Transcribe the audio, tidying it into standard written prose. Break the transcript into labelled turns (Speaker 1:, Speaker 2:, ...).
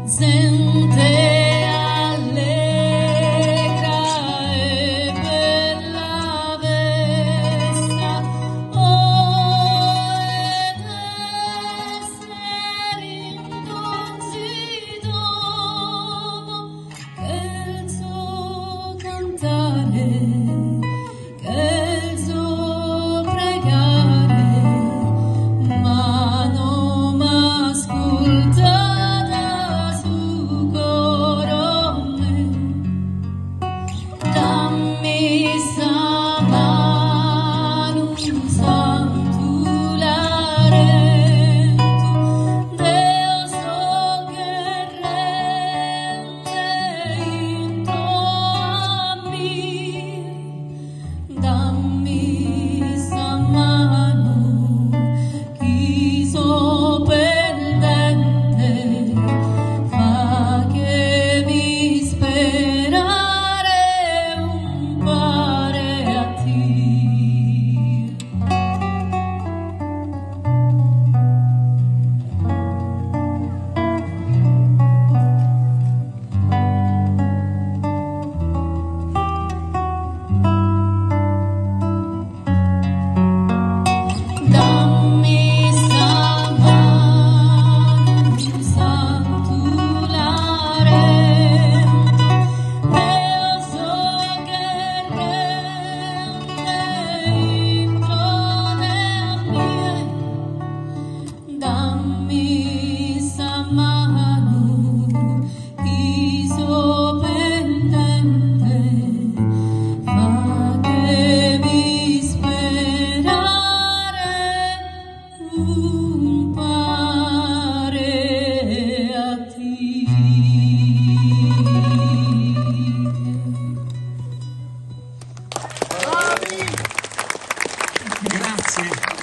Speaker 1: Sente allegra e bella vesta, ed essere indolcitomo che il suo cantare, che il suo pregare, mano m'ascolta. Dammi sta mano, chi so pendente, fa che mi sperare un pare a te. Dammi sta mano, santulare, io so che rende introne a me. Dammi sta mano, chi so pendente, fa che mi sperare un pare a te.
Speaker 2: Grazie.